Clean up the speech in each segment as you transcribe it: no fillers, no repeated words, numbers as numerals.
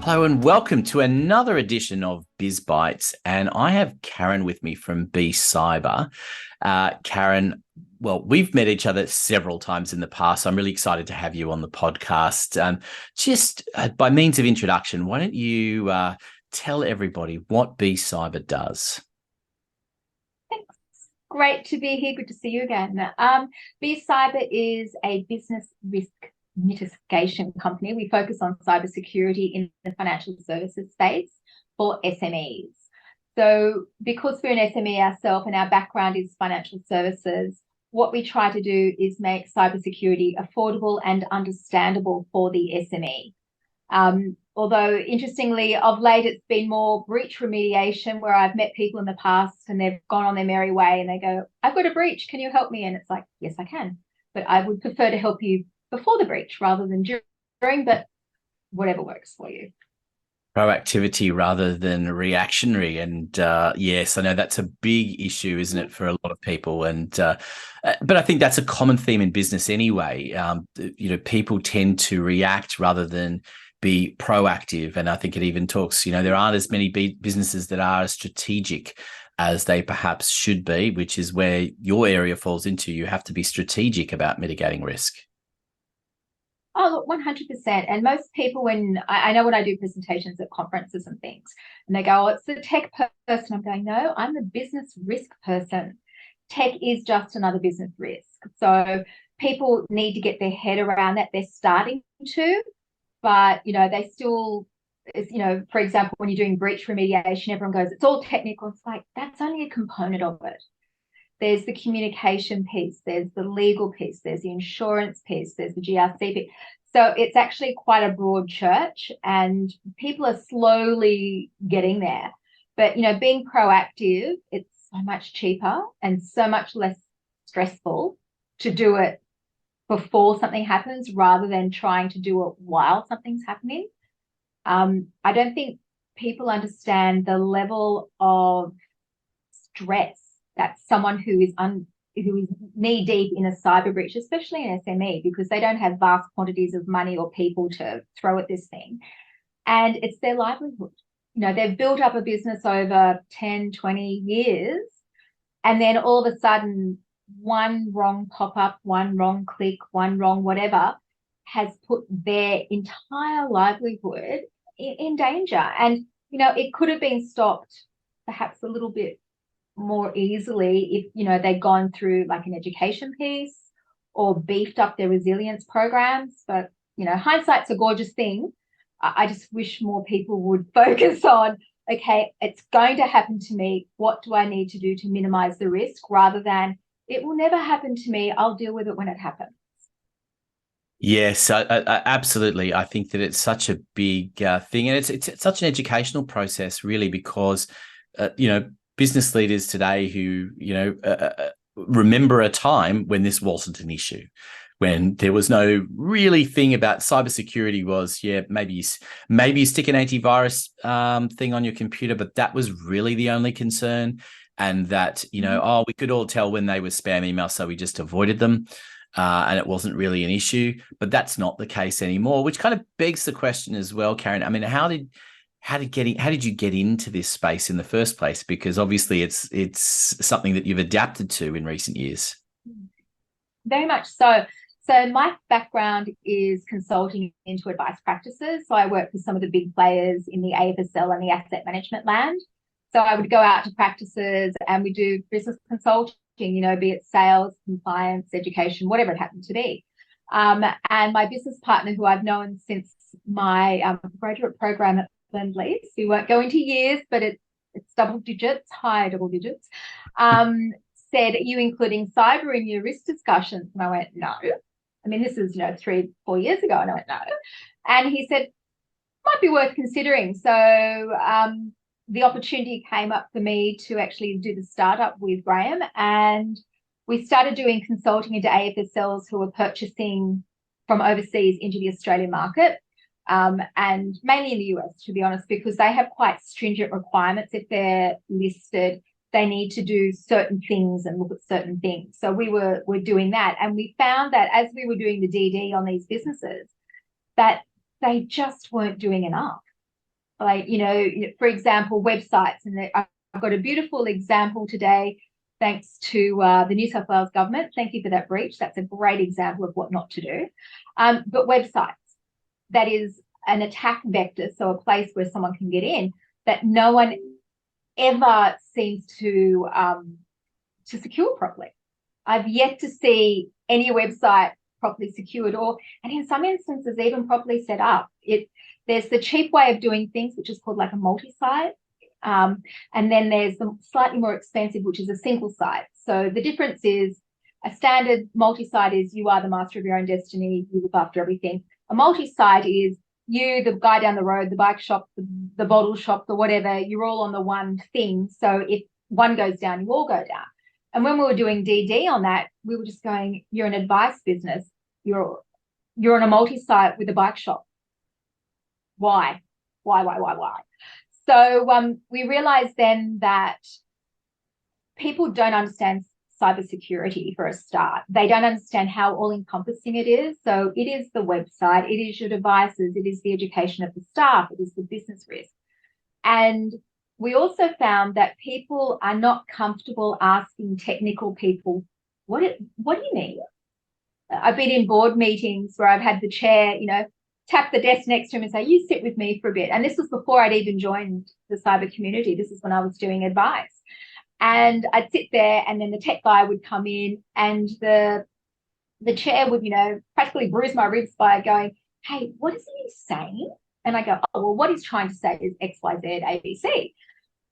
Hello and welcome to another edition of Biz Bites. And I have Karen with me from BCyber. Karen, well, we've met each other several times in the past. So I'm really excited to have you on the podcast. Just by means of introduction, why don't you tell everybody what BCyber does? Thanks. Great to be here. Good to see you again. BCyber is a business risk mitigation company. We focus on cybersecurity in the financial services space for SMEs. So because we're an SME ourselves and our background is financial services, what we try to do is make cybersecurity affordable and understandable for the SME. Although interestingly, of late, it's been more breach remediation where I've met people in the past and they've gone on their merry way and they go, I've got a breach, can you help me? And it's like, yes, I can. But I would prefer to help you before the breach rather than during, but whatever works for you. Proactivity rather than reactionary. And yes, I know that's a big issue, isn't it, for a lot of people? And but I think that's a common theme in business anyway. People tend to react rather than be proactive. And I think it even talks, there aren't as many businesses that are as strategic as they perhaps should be, which is where your area falls into. You have to be strategic about mitigating risk. Oh, look, 100%. And most people, when I know when I do presentations at conferences and things, and they go, oh, it's the tech person. I'm going, no, I'm the business risk person. Tech is just another business risk. So people need to get their head around that. They're starting to, but, they still, for example, when you're doing breach remediation, everyone goes, it's all technical. It's like, that's only a component of it. There's the communication piece, there's the legal piece, there's the insurance piece, there's the GRC piece. So it's actually quite a broad church and people are slowly getting there. But, being proactive, it's so much cheaper and so much less stressful to do it before something happens rather than trying to do it while something's happening. I don't think people understand the level of stress that someone who is knee deep in a cyber breach, especially an SME, because they don't have vast quantities of money or people to throw at this thing. And it's their livelihood. They've built up a business over 10, 20 years. And then all of a sudden, one wrong pop-up, one wrong click, one wrong whatever has put their entire livelihood in danger. And, it could have been stopped perhaps a little bit more easily if they'd gone through like an education piece or beefed up their resilience programs. But hindsight's a gorgeous thing. I just wish more people would focus on, okay, it's going to happen to me, what do I need to do to minimize the risk, rather than it will never happen to me, I'll deal with it when it happens. Yes, absolutely. I think that it's such a big thing, and it's such an educational process, really, because business leaders today who, remember a time when this wasn't an issue, when there was no really thing about cybersecurity was, maybe you stick an antivirus thing on your computer, but that was really the only concern. And that, we could all tell when they were spam emails, so we just avoided them. And it wasn't really an issue, but that's not the case anymore, which kind of begs the question as well, Karen. I mean, how did you get into this space in the first place? Because obviously it's something that you've adapted to in recent years. Very much so. So my background is consulting into advice practices. So I work with some of the big players in the AFSL and the asset management land. So I would go out to practices and we do business consulting, be it sales, compliance, education, whatever it happened to be. And my business partner, who I've known since my graduate program at Lend-Lease, we won't go into years, but it's double digits, high double digits, said, are you including cyber in your risk discussions? And I went, no. I mean, this is, 3-4 years ago. And I went, no. And he said, might be worth considering. So the opportunity came up for me to actually do the startup with Graham, and we started doing consulting into AFSLs who were purchasing from overseas into the Australian market, and mainly in the US, to be honest, because they have quite stringent requirements. If they're listed, they need to do certain things and look at certain things. So we're doing that, and we found that as we were doing the DD on these businesses, that they just weren't doing enough. Like, for example, websites. And I've got a beautiful example today, thanks to the New South Wales government. Thank you for that breach. That's a great example of what not to do. But websites, that is an attack vector, so a place where someone can get in that no one ever seems to secure properly. I've yet to see any website properly secured, and in some instances even properly set up. There's the cheap way of doing things, which is called like a multi-site, and then there's the slightly more expensive, which is a single site. So the difference is, a standard multi-site is you are the master of your own destiny, you look after everything. A multi-site is you, the guy down the road, the bike shop, the bottle shop, the whatever, you're all on the one thing. So if one goes down, you all go down. And when we were doing DD on that, we were just going, you're an advice business. You're on a multi-site with a bike shop. Why? So we realized then that people don't understand cybersecurity for a start. They don't understand how all-encompassing it is. So it is the website, it is your devices, it is the education of the staff, it is the business risk. And we also found that people are not comfortable asking technical people, what do you need? I've been in board meetings where I've had the chair, tap the desk next to him and say, you sit with me for a bit. And this was before I'd even joined the cyber community. This is when I was doing advice. And I'd sit there, and then the tech guy would come in, and the chair would, practically bruise my ribs by going, hey, what is he saying? And I go, oh, well, what he's trying to say is X, Y, Z, A, B, C.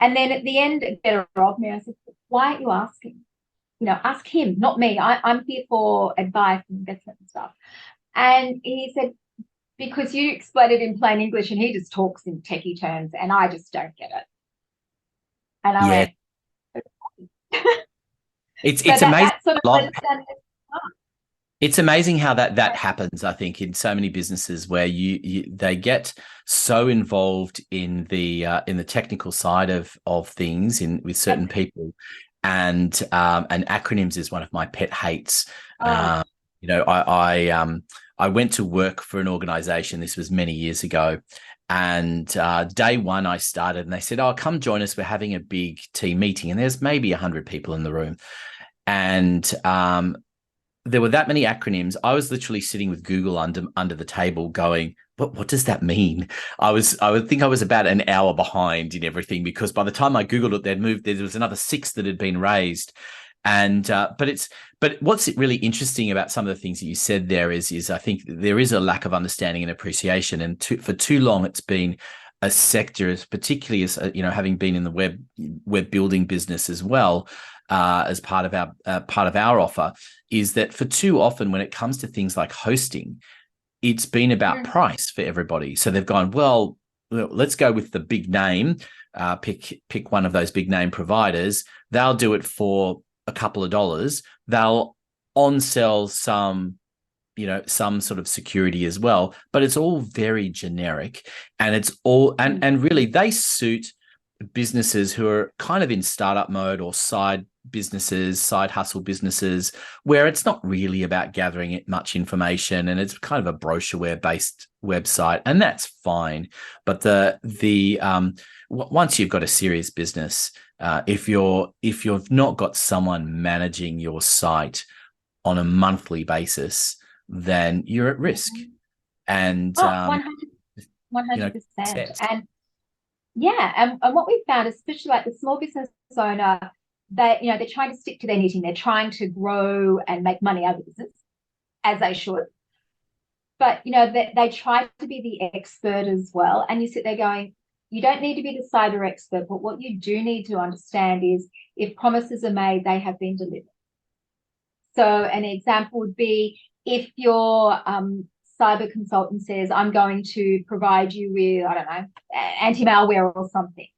And then at the end, it better of me, I said, why aren't you asking? Ask him, not me. I'm here for advice and investment and stuff. And he said, because you explain it in plain English and he just talks in techie terms and I just don't get it. And I went, it's amazing. Sort of It's amazing how that happens, I think, in so many businesses where they get so involved in the technical side of things with certain people, and acronyms is one of my pet hates. I went to work for an organization. This was many years ago. And day one I started, and they said, oh, come join us. We're having a big team meeting. And there's maybe 100 people in the room. And there were that many acronyms. I was literally sitting with Google under the table going, what does that mean? I would think I was about an hour behind in everything, because by the time I Googled it, there was another 6 that had been raised. And but what's really interesting about some of the things that you said there is I think there is a lack of understanding and appreciation, and for too long it's been a sector, particularly as having been in the web building business as well, as part of our offer, is that for too often when it comes to things like hosting, it's been about price for everybody. So they've gone, well, let's go with the big name, pick one of those big name providers. They'll do it for a couple of dollars. They'll on-sell some sort of security as well, but it's all very generic, and it's all and really they suit businesses who are kind of in startup mode, or side hustle businesses, where it's not really about gathering much information, and it's kind of a brochureware based website, and that's fine. But once you've got a serious business, if you've not got someone managing your site on a monthly basis, then you're at risk. And 100%. And yeah, and what we found, especially like the small business owner, they're trying to stick to their knitting. They're trying to grow and make money out of the business, as they should. But they try to be the expert as well. And you sit there going, you don't need to be the cyber expert, but what you do need to understand is, if promises are made, they have been delivered. So an example would be, if your cyber consultant says, I'm going to provide you with, I don't know, anti-malware or something,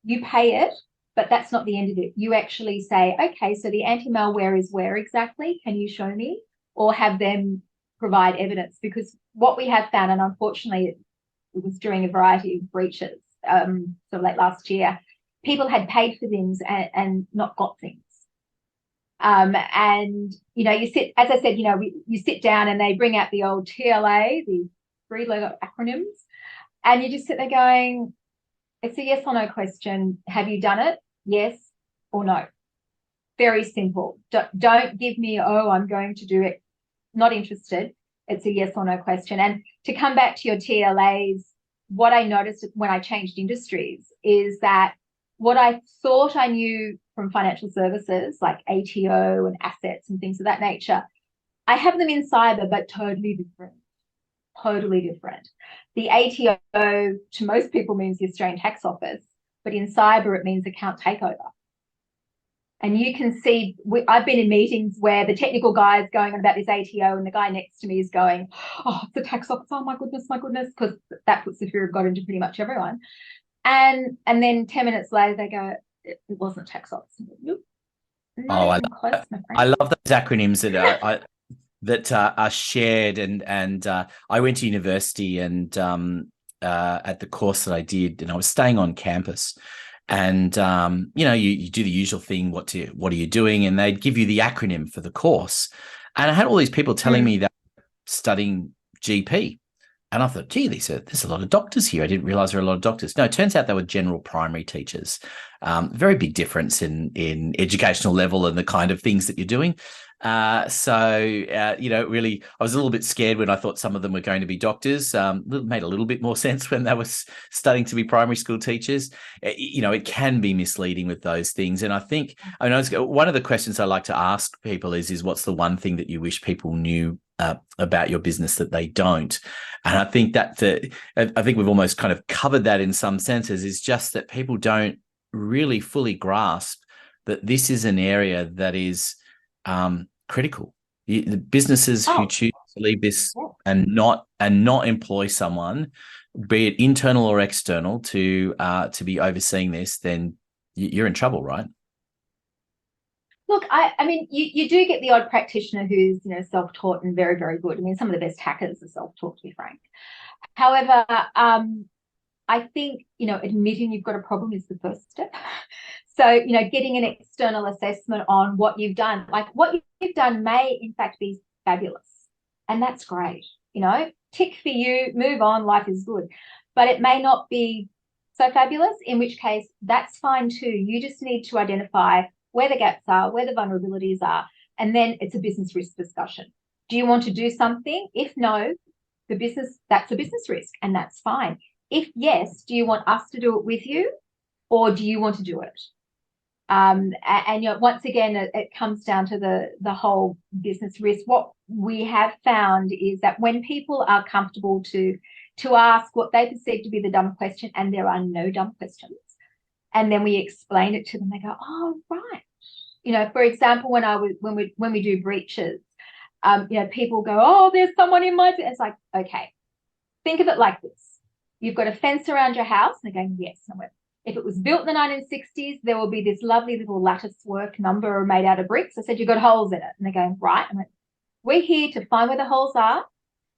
you pay it, but that's not the end of it. You actually say, okay, so the anti-malware is where exactly? Can you show me? Or have them provide evidence? Because what we have found, and unfortunately it was during a variety of breaches, so late last year, people had paid for things and not got things. And you sit, as I said, you sit down and they bring out the old TLA, the 3-letter acronyms, And you just sit there going, it's a yes or no question. Have you done it? Yes or no. Very simple. Don't give me, oh, I'm going to do it. Not interested. It's a yes or no question. And to come back to your TLAs, what I noticed when I changed industries is that what I thought I knew from financial services, like ATO and assets and things of that nature, I have them in cyber, but totally different. Totally different. The ATO to most people means the Australian Tax Office, but in cyber it means account takeover. And you can see, I've been in meetings where the technical guy is going on about this ATO and the guy next to me is going, oh, it's the tax office. Oh, my goodness, because that puts the fear of God into pretty much everyone. And then 10 minutes later, they go, it wasn't tax office. Nope, not Oh, even close, my I friend. love those acronyms that are shared, and I went to university, and at the course that I did, and I was staying on campus. And you do the usual thing. What are you doing? And they'd give you the acronym for the course. And I had all these people telling me that studying GP. And I thought, gee, there's a lot of doctors here. I didn't realize there were a lot of doctors. No, it turns out they were general primary teachers. Very big difference in educational level and the kind of things that you're doing. Really, I was a little bit scared when I thought some of them were going to be doctors. Made a little bit more sense when they were studying to be primary school teachers. It can be misleading with those things. And I think, one of the questions I like to ask people is what's the one thing that you wish people knew about your business that they don't? And I think I think we've almost kind of covered that in some senses, is just that people don't really fully grasp that this is an area that is critical. The businesses who choose to leave this and not employ someone, be it internal or external, to be overseeing this, then you're in trouble, right? Look, I mean, you do get the odd practitioner who's, self-taught and very, very good. I mean, some of the best hackers are self-taught, to be frank. However, I think, admitting you've got a problem is the first step. So, getting an external assessment on what you've done, like what you've done may in fact be fabulous. And that's great. Tick for you, move on, life is good. But it may not be so fabulous, in which case that's fine too. You just need to identify where the gaps are, where the vulnerabilities are, and then it's a business risk discussion. Do you want to do something? If no, that's a business risk, and that's fine. If yes, do you want us to do it with you, or do you want to do it? And once again, it comes down to the whole business risk. What we have found is that when people are comfortable to ask what they perceive to be the dumb question, and there are no dumb questions, and then we explain it to them, they go, oh, right. For example, when we do breaches, people go, oh, there's someone in my, it's like, okay, think of it like this. You've got a fence around your house, and they're going, yes. And I went, if it was built in the 1960s, there will be this lovely little lattice work number made out of bricks. I said, you've got holes in it. And they're going, right. I went, we're here to find where the holes are.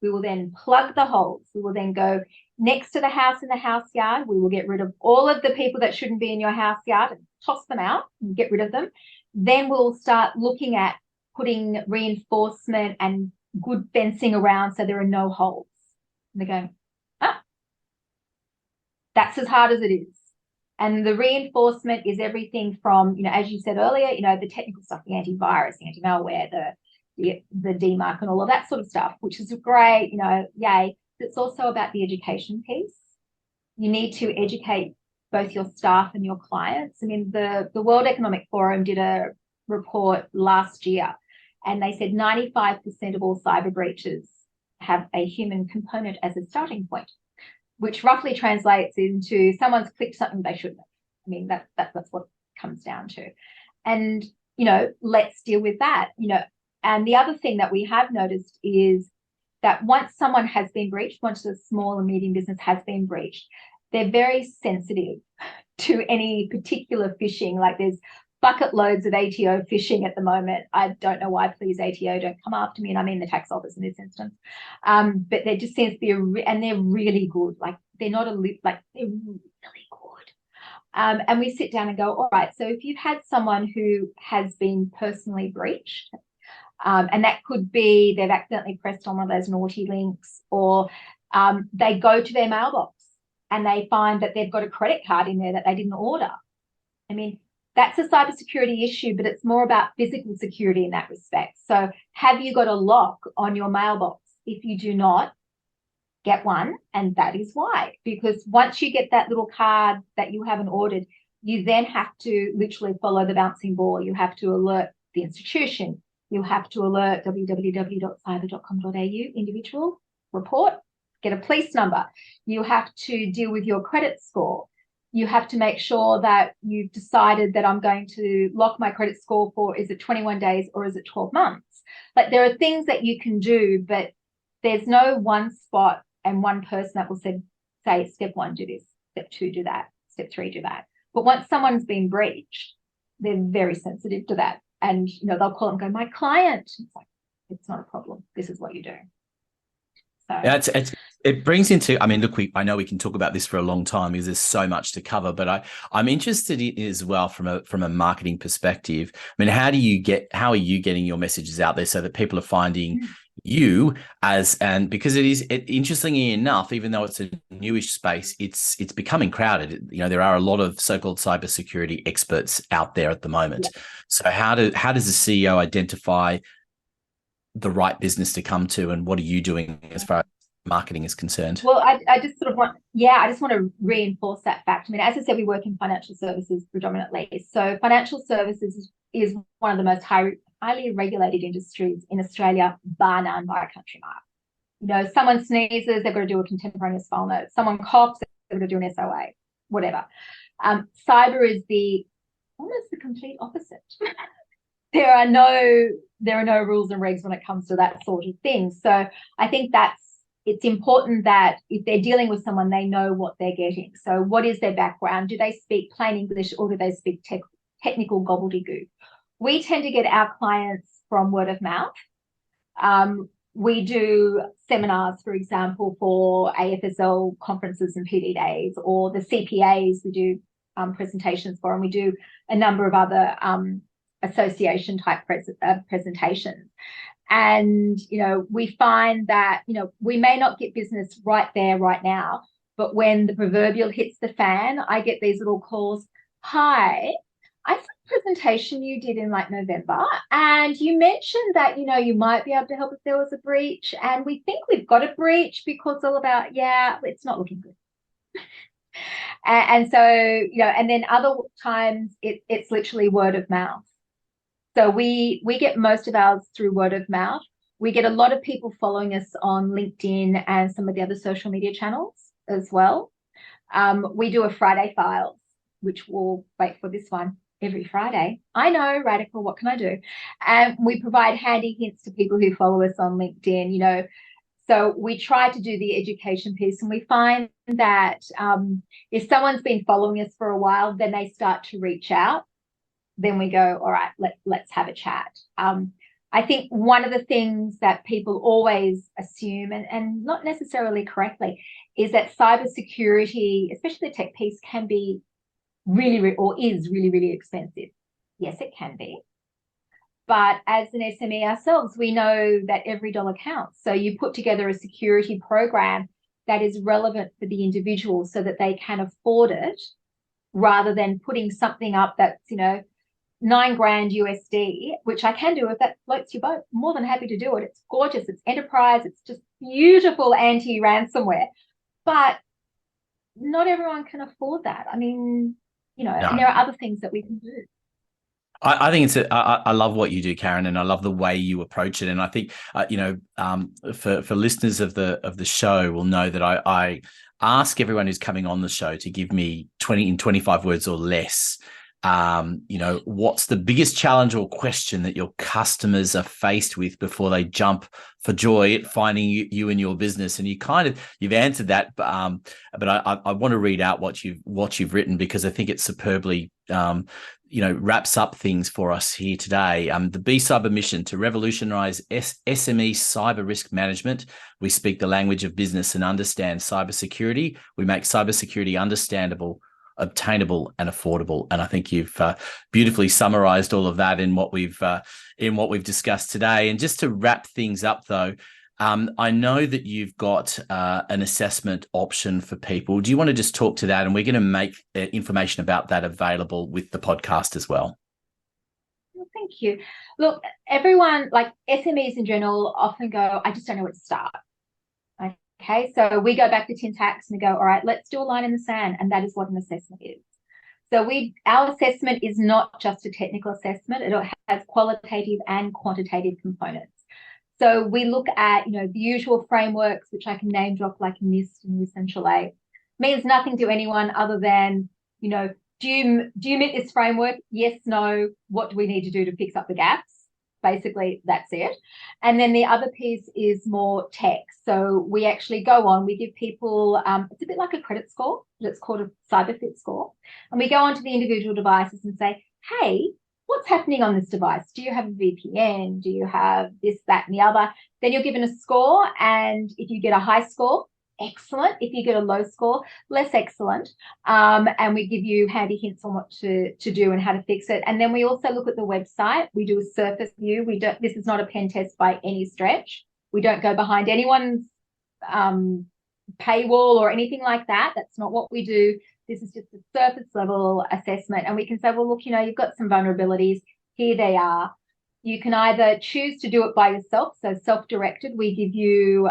We will then plug the holes. We will then go next to the house in the house yard. We will get rid of all of the people that shouldn't be in your house yard and toss them out and get rid of them. Then we'll start looking at putting reinforcement and good fencing around so there are no holes. And they're going, that's as hard as it is. And the reinforcement is everything from, as you said earlier, the technical stuff, the antivirus, the anti-malware, the DMARC and all of that sort of stuff, which is great, yay. It's also about the education piece. You need to educate both your staff and your clients. I mean, the World Economic Forum did a report last year, and they said 95% of all cyber breaches have a human component as a starting point, which roughly translates into someone's clicked something they shouldn't have. I mean, that's what it comes down to. And, let's deal with that, And the other thing that we have noticed is that once someone has been breached, once a small and medium business has been breached, they're very sensitive to any particular phishing. Like there's bucket loads of ATO phishing at the moment. I don't know why, please, ATO, don't come after me. And I mean the tax office in this instance. But there just seems to be and they're really good. Like they're not they're really good. And we sit down and go, all right, so if you've had someone who has been personally breached, and that could be they've accidentally pressed on one of those naughty links, or they go to their mailbox and they find that they've got a credit card in there that they didn't order. I mean, that's a cybersecurity issue, but it's more about physical security in that respect. So have you got a lock on your mailbox? If you do not, get one, and that is why. Because once you get that little card that you haven't ordered, you then have to literally follow the bouncing ball. You have to alert the institution. You have to alert www.cyber.com.au, individual, report, get a police number. You have to deal with your credit score. You have to make sure that you've decided that I'm going to lock my credit score for, is it 21 days or is it 12 months? Like, there are things that you can do, but there's no one spot and one person that will say, step 1, do this, step 2, do that, step 3, do that. But once someone's been breached, they're very sensitive to that. And, they'll call and go, my client. It's like, it's not a problem. This is what you do. So yeah, it brings into, I mean, look, I know we can talk about this for a long time because there's so much to cover, but I'm interested in as well from a marketing perspective. I mean, how are you getting your messages out there so that people are finding you and because interestingly enough, even though it's a newish space, it's becoming crowded. There are a lot of so-called cybersecurity experts out there at the moment. Yeah. So how does the CEO identify the right business to come to, and what are you doing as far as marketing is concerned? Well, I just want to reinforce that fact. I mean, as I said, we work in financial services predominantly. So financial services is one of the most highly regulated industries in Australia, bar none, by a country mile. Someone sneezes, they've got to do a contemporaneous file note. Someone coughs, they've got to do an SOA, whatever. Cyber is almost the complete opposite. There are no rules and regs when it comes to that sort of thing. So I think it's important that if they're dealing with someone, they know what they're getting. So what is their background? Do they speak plain English or do they speak technical gobbledygook? We tend to get our clients from word of mouth. We do seminars, for example, for AFSL conferences and PD days, or the CPAs we do presentations for, and we do a number of other association type presentations. And, we find that, we may not get business right there, right now, but when the proverbial hits the fan, I get these little calls. Hi, I saw a presentation you did in November, and you mentioned that, you might be able to help if there was a breach. And we think we've got a breach because it's not looking good. and so, and then other times it's literally word of mouth. So we get most of ours through word of mouth. We get a lot of people following us on LinkedIn and some of the other social media channels as well. We do a Friday Files, which we'll wait for this one every Friday. I know, radical, what can I do? And we provide handy hints to people who follow us on LinkedIn, So we try to do the education piece, and we find that if someone's been following us for a while, then they start to reach out. Then we go, all right, let's have a chat. I think one of the things that people always assume, and not necessarily correctly, is that cybersecurity, especially the tech piece, can be is really, really expensive. Yes, it can be. But as an SME ourselves, we know that every dollar counts. So you put together a security program that is relevant for the individual so that they can afford it, rather than putting something up that's, $9,000 USD, which I can do if that floats your boat. More than happy to do it. It's gorgeous. It's enterprise. It's just beautiful anti-ransomware. But not everyone can afford that. I mean, no. And there are other things that we can do. I think I love what you do, Karen, and I love the way you approach it. And I think, for listeners of the show will know that I ask everyone who's coming on the show to give me 25 words or less. What's the biggest challenge or question that your customers are faced with before they jump for joy at finding you and your business? And you've answered that, but I want to read out what you've written, because I think it superbly wraps up things for us here today. The BCyber mission: to revolutionize SME cyber risk management. We speak the language of business and understand cybersecurity. We make cybersecurity understandable, obtainable, and affordable. And I think you've beautifully summarized all of that in what we've discussed today. And just to wrap things up, though, I know that you've got an assessment option for people. Do you want to just talk to that? And we're going to make information about that available with the podcast as well. Well, thank you. Look, everyone, like SMEs in general, often go, I just don't know where to start. Okay, so we go back to tin tacks and we go, all right, let's do a line in the sand. And that is what an assessment is. So our assessment is not just a technical assessment. It has qualitative and quantitative components. So we look at, the usual frameworks, which I can name drop like NIST and NIST and Chalet. Means nothing to anyone other than, do you meet this framework? Yes, no. What do we need to do to fix up the gaps? Basically, that's it. And then the other piece is more tech. So we actually go on, we give people, it's a bit like a credit score, but it's called a cyber fit score. And we go onto the individual devices and say, hey, what's happening on this device? Do you have a VPN? Do you have this, that, and the other? Then you're given a score. And if you get a high score, excellent. If you get a low score, less excellent. And we give you handy hints on what to do and how to fix it. And then we also look at the website. We do a surface view. This is not a pen test by any stretch. We don't go behind anyone's paywall or anything like that. That's not what we do. This is just a surface level assessment. And we can say, well, look, you've got some vulnerabilities. Here they are. You can either choose to do it by yourself, so self-directed. We give you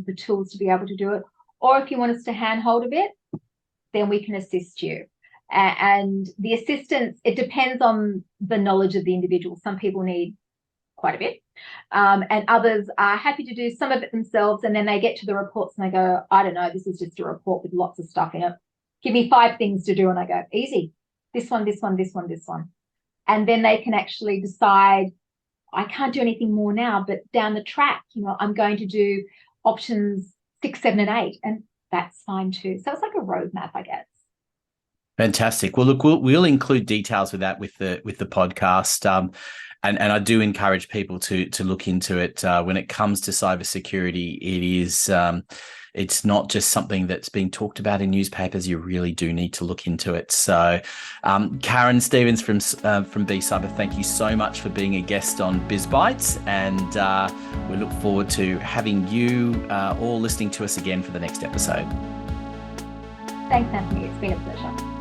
the tools to be able to do it. Or if you want us to handhold a bit, then we can assist you. And the assistance, it depends on the knowledge of the individual. Some people need quite a bit. And others are happy to do some of it themselves. And then they get to the reports and they go, I don't know, this is just a report with lots of stuff in it. Give me 5 things to do. And I go, easy. This one, this one, this one, this one. And then they can actually decide, I can't do anything more now, but down the track, I'm going to do options 6, 7, and 8. And that's fine too. So it's like a roadmap, I guess. Fantastic. Well, look, we'll include details with that with the podcast. And I do encourage people to look into it. When it comes to cybersecurity, it is it's not just something that's being talked about in newspapers. You really do need to look into it. So, Karen Stevens from BCyber, thank you so much for being a guest on BizBytes, and we look forward to having you all listening to us again for the next episode. Thanks, Anthony. It's been a pleasure.